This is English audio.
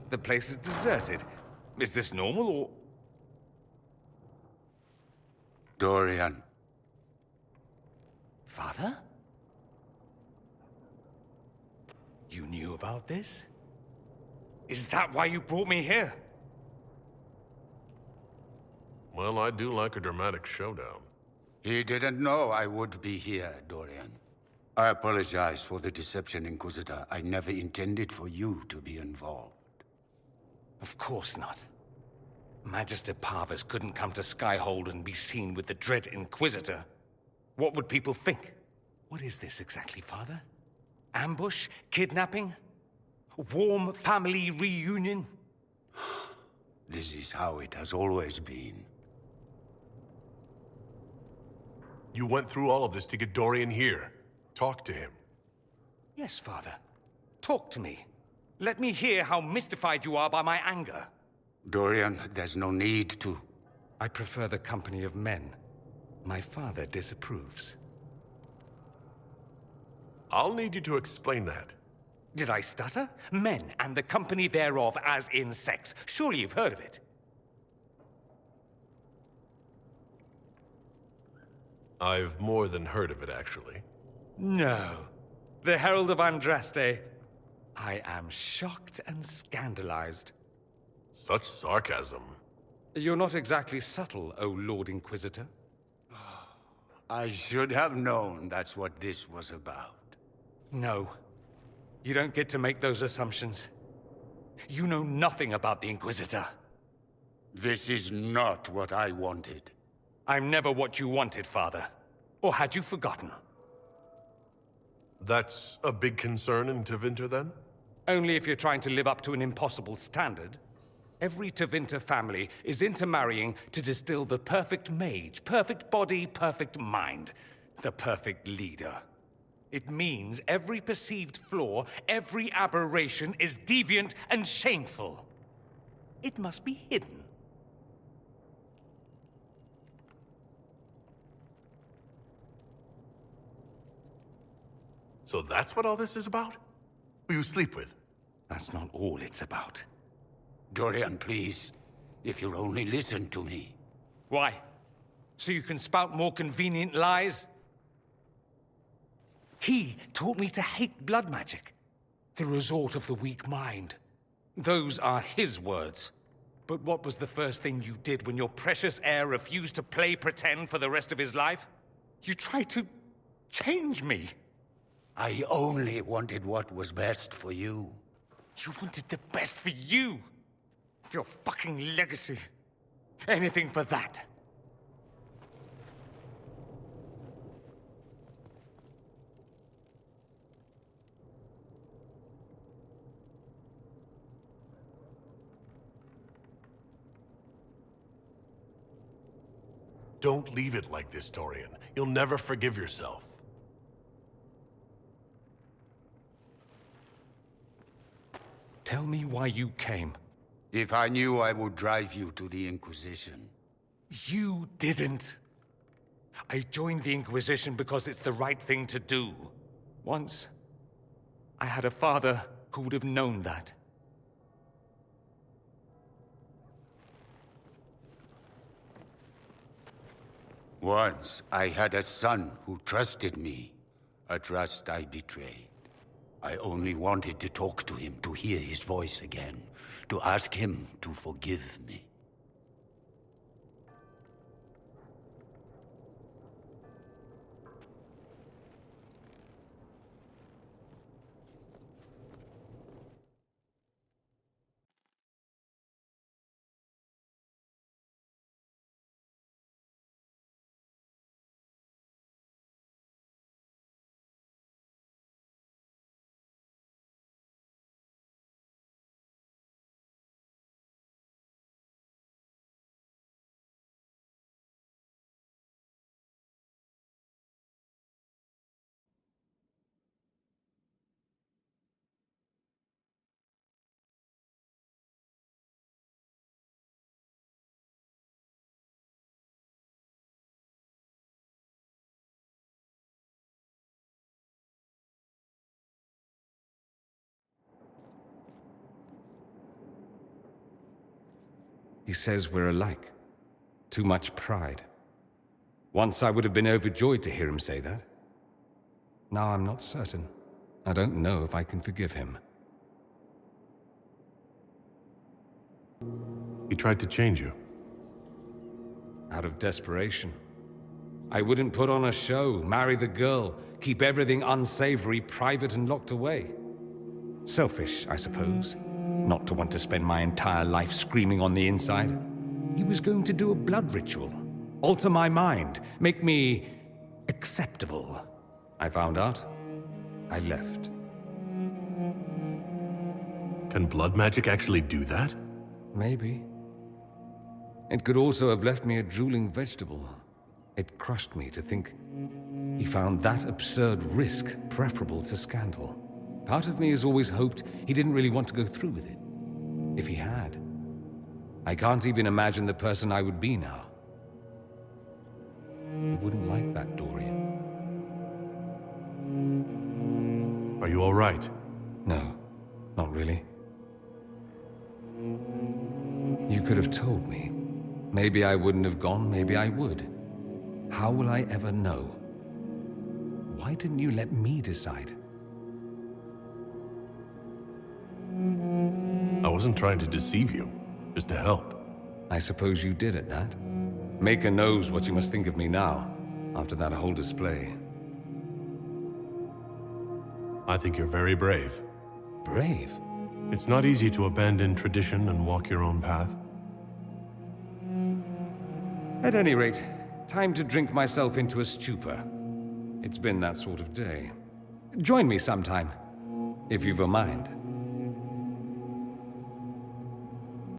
The place is deserted. Is this normal, or...? Dorian. Father? You knew about this? Is that why you brought me here? Well, I do like a dramatic showdown. He didn't know I would be here, Dorian. I apologize for the deception, Inquisitor. I never intended for you to be involved. Of course not. Magister Parvus couldn't come to Skyhold and be seen with the dread Inquisitor. What would people think? What is this exactly, Father? Ambush? Kidnapping? Warm family reunion? This is how it has always been. You went through all of this to get Dorian here. Talk to him. Yes, Father. Talk to me. Let me hear how mystified you are by my anger. Dorian, there's no need to. I prefer the company of men. My father disapproves. I'll need you to explain that. Did I stutter? Men and the company thereof as in sex. Surely you've heard of it. I've more than heard of it, actually. No. The Herald of Andraste. I am shocked and scandalized. Such sarcasm. You're not exactly subtle, O Lord Inquisitor. I should have known that's what this was about. No. You don't get to make those assumptions. You know nothing about the Inquisitor. This is not what I wanted. I'm never what you wanted, Father. Or had you forgotten? That's a big concern in Tevinter, then? Only if you're trying to live up to an impossible standard. Every Tevinter family is intermarrying to distill the perfect mage, perfect body, perfect mind, the perfect leader. It means every perceived flaw, every aberration is deviant and shameful. It must be hidden. So that's what all this is about? Who you sleep with? That's not all it's about. Dorian, please. If you'll only listen to me. Why? So you can spout more convenient lies? He taught me to hate blood magic. The resort of the weak mind. Those are his words. But what was the first thing you did when your precious heir refused to play pretend for the rest of his life? You tried to change me. I only wanted what was best for you. You wanted the best for you. Your fucking legacy. Anything for that. Don't leave it like this, Dorian. You'll never forgive yourself. Tell me why you came. If I knew, I would drive you to the Inquisition. You didn't. I joined the Inquisition because it's the right thing to do. Once, I had a father who would have known that. Once, I had a son who trusted me. A trust I betrayed. I only wanted to talk to him, to hear his voice again, to ask him to forgive me. He says we're alike. Too much pride. Once I would have been overjoyed to hear him say that. Now I'm not certain. I don't know if I can forgive him. He tried to change you. Out of desperation. I wouldn't put on a show, marry the girl, keep everything unsavory, private and locked away. Selfish, I suppose. Not to want to spend my entire life screaming on the inside. He was going to do a blood ritual. Alter my mind. Make me acceptable. I found out. I left. Can blood magic actually do that? Maybe. It could also have left me a drooling vegetable. It crushed me to think he found that absurd risk preferable to scandal. Part of me has always hoped he didn't really want to go through with it. If he had, I can't even imagine the person I would be now. I wouldn't like that, Dorian. Are you all right? No, not really. You could have told me. Maybe I wouldn't have gone, maybe I would. How will I ever know? Why didn't you let me decide? I wasn't trying to deceive you, just to help. I suppose you did at that. Maker knows what you must think of me now, after that whole display. I think you're very brave. Brave? It's not easy to abandon tradition and walk your own path. At any rate, time to drink myself into a stupor. It's been that sort of day. Join me sometime, if you've a mind.